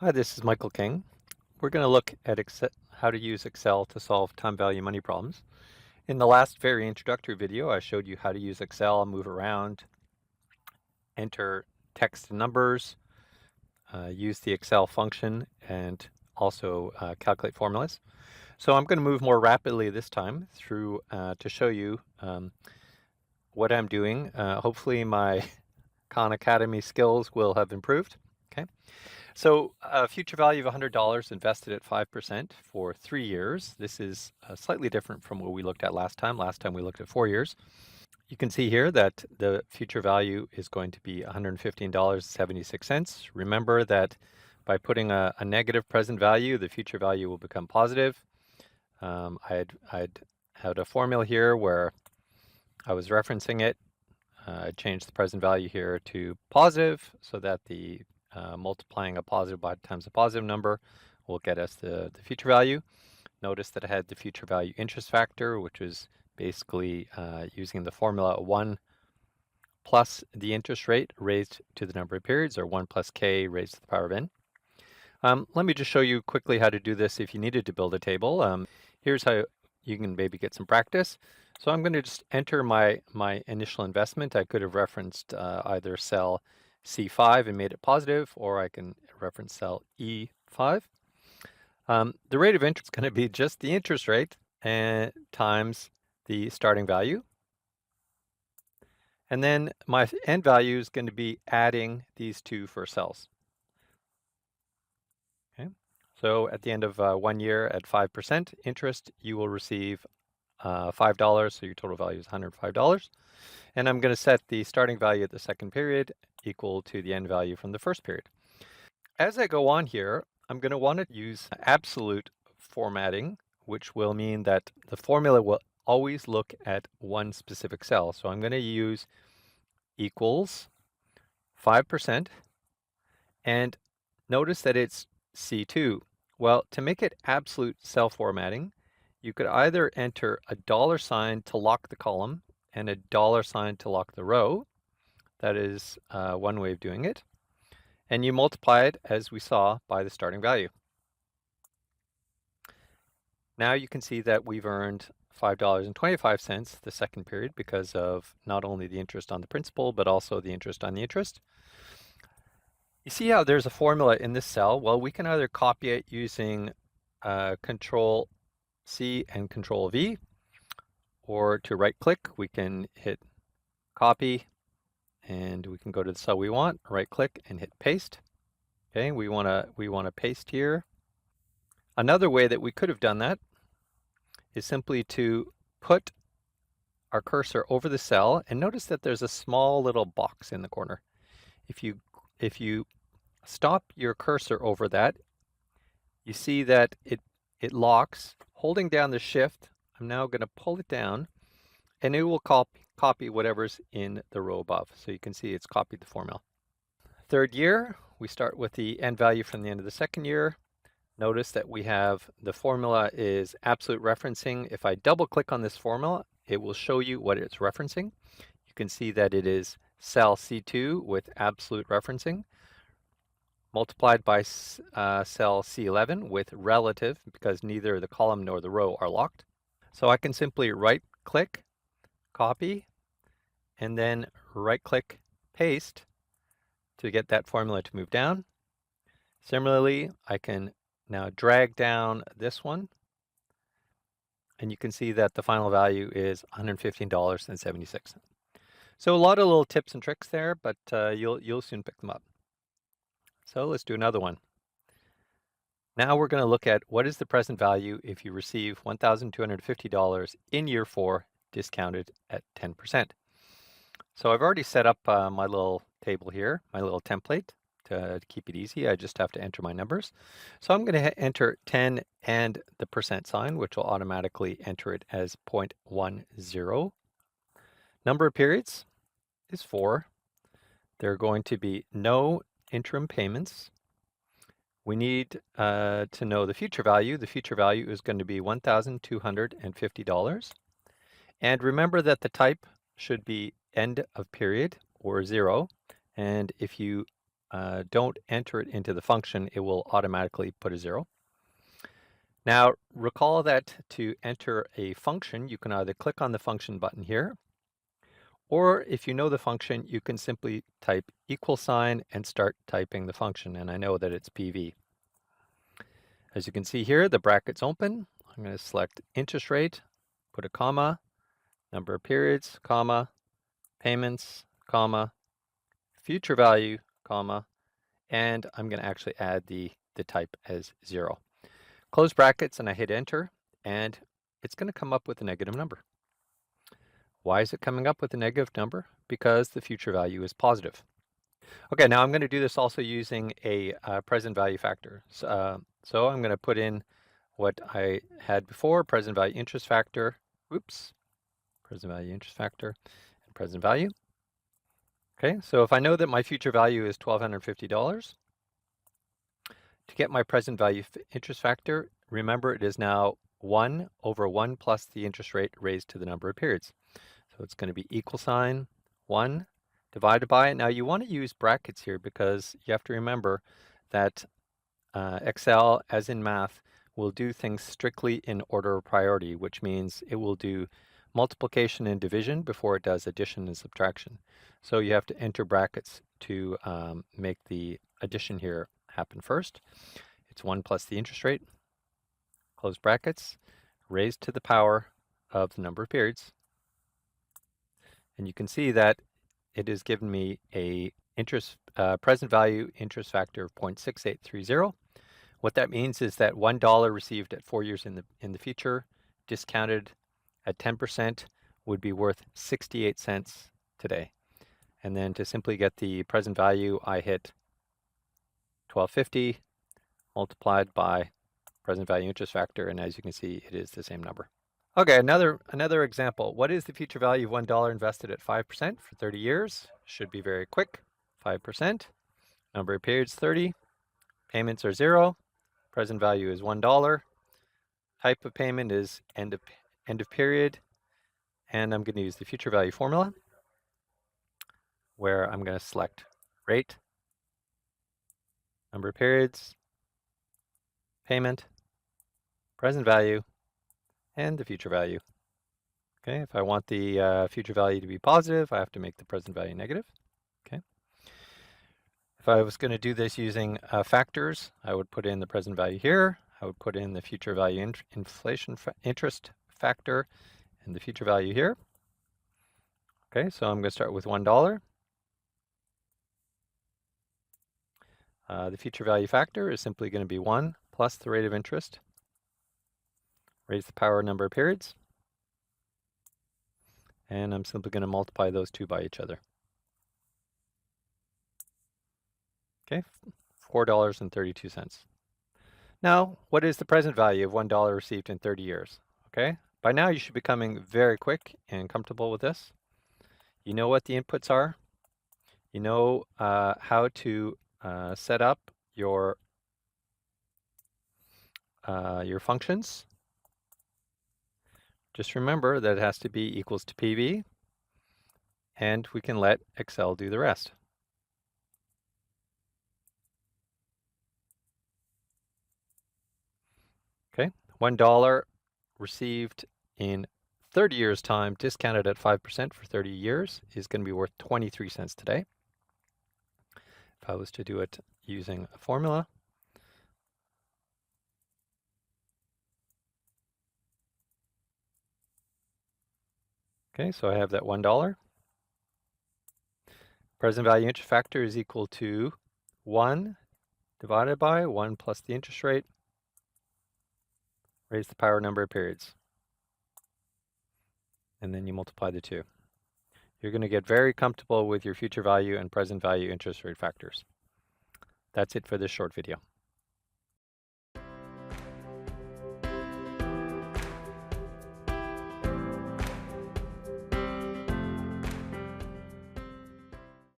Hi, this is Michael King. We're going to look at how to use Excel to solve time value money problems. In the last very introductory video, I showed you how to use Excel, move around, enter text and numbers, use the Excel function, and also calculate formulas. So I'm going to move more rapidly this time through to show you what I'm doing. Hopefully my Khan Academy skills will have improved. Okay. So a future value of $100 invested at 5% for 3 years. This is slightly different from what we looked at last time. Last time we looked at 4 years. You can see here that the future value is going to be $115.76. Remember that by putting a negative present value, the future value will become positive. I'd had a formula here where I was referencing it. I changed the present value here to positive so that the multiplying a positive by times a positive number will get us the future value. Notice that I had the future value interest factor, which is basically using the formula 1 plus the interest rate raised to the number of periods, or 1 plus k raised to the power of n. Let me just show you quickly how to do this if you needed to build a table. Here's how you can maybe get some practice. So I'm going to just enter my initial investment. I could have referenced either cell C5 and made it positive, or I can reference cell E5. The rate of interest is going to be just the interest rate times the starting value. And then my end value is going to be adding these two first cells. Okay. So at the end of 1 year at 5% interest, you will receive $5, so your total value is $105. And I'm going to set the starting value at the second period equal to the end value from the first period. As I go on here, I'm going to want to use absolute formatting, which will mean that the formula will always look at one specific cell. So I'm going to use equals 5%, and notice that it's C2. Well, to make it absolute cell formatting, you could either enter a $sign to lock the column and a $sign to lock the row. That is one way of doing it. And you multiply it, as we saw, by the starting value. Now you can see that we've earned $5.25 the second period because of not only the interest on the principal, but also the interest on the interest. You see how there's a formula in this cell? Well, we can either copy it using Control C and Control V, or to right click, we can hit copy and we can go to the cell we want, right click and hit paste. Okay, we want to paste here. Another way that we could have done that is simply to put our cursor over the cell, and notice that there's a small little box in the corner. If you stop your cursor over that, you see that it locks. Holding down the shift, I'm now going to pull it down, and it will copy whatever's in the row above. So you can see it's copied the formula. Third year, we start with the end value from the end of the second year. Notice that we have the formula is absolute referencing. If I double click on this formula, it will show you what it's referencing. You can see that it is cell C2 with absolute referencing multiplied by cell C11 with relative, because neither the column nor the row are locked. So I can simply right click, copy, and then right click, paste to get that formula to move down. Similarly, I can now drag down this one, and you can see that the final value is $115.76. So a lot of little tips and tricks there, but you'll soon pick them up. So let's do another one. Now we're going to look at what is the present value if you receive $1,250 in year 4 discounted at 10%. So I've already set up my little table here, my little template. To keep it easy, I just have to enter my numbers. So I'm going to enter 10 and the percent sign, which will automatically enter it as 0.10. Number of periods is 4. There are going to be no interim payments. We need to know the future value. The future value is going to be $1,250. And remember that the type should be end of period or 0. And if you don't enter it into the function, it will automatically put a 0. Now, recall that to enter a function, you can either click on the function button here, or if you know the function, you can simply type =, and start typing the function. And I know that it's PV. As you can see here, the bracket's open. I'm going to select interest rate, put a comma, number of periods, comma, payments, comma, future value, comma, and I'm going to actually add the type as 0. Close brackets and I hit enter, and it's going to come up with a negative number. Why is it coming up with a negative number? Because the future value is positive. Okay, now I'm going to do this also using a present value factor. So I'm going to put in what I had before, present value interest factor, present value interest factor, and present value. Okay, so if I know that my future value is $1,250, to get my present value interest factor, remember it is now 1 over 1 plus the interest rate raised to the number of periods. So it's going to be =1 divided by, now you want to use brackets here because you have to remember that Excel, as in math, will do things strictly in order of priority, which means it will do multiplication and division before it does addition and subtraction. So you have to enter brackets to make the addition here happen first. It's 1 plus the interest rate, close brackets, raised to the power of the number of periods. And you can see that it has given me a present value interest factor of 0.6830. What that means is that $1 received at 4 years in the future, discounted at 10%, would be worth 68 cents today. And then to simply get the present value, I hit 1250 multiplied by present value interest factor, and as you can see, it is the same number. Okay, another example. What is the future value of $1 invested at 5% for 30 years? Should be very quick. 5%. Number of periods 30. Payments are 0. Present value is $1. Type of payment is end of period. And I'm going to use the future value formula, where I'm going to select rate, number of periods, payment, present value, and the future value. Okay, if I want the future value to be positive, I have to make the present value negative. Okay. If I was going to do this using factors, I would put in the present value here. I would put in the future value inflation interest factor and the future value here. Okay, so I'm going to start with $1. The future value factor is simply going to be 1 plus the rate of interest, raise the power number of periods, and I'm simply going to multiply those two by each other. Okay, $4.32. Now, what is the present value of $1 received in 30 years? Okay, by now you should be becoming very quick and comfortable with this. You know what the inputs are. You know how to set up your functions. Just remember that it has to be equals to PV, and we can let Excel do the rest. Okay, $1 received in 30 years' time, discounted at 5% for 30 years, is going to be worth 23 cents today. If I was to do it using a formula, okay, so I have that $1. Present value interest factor is equal to 1 divided by 1 plus the interest rate, raise the power number of periods, and then you multiply the two. You're going to get very comfortable with your future value and present value interest rate factors. That's it for this short video.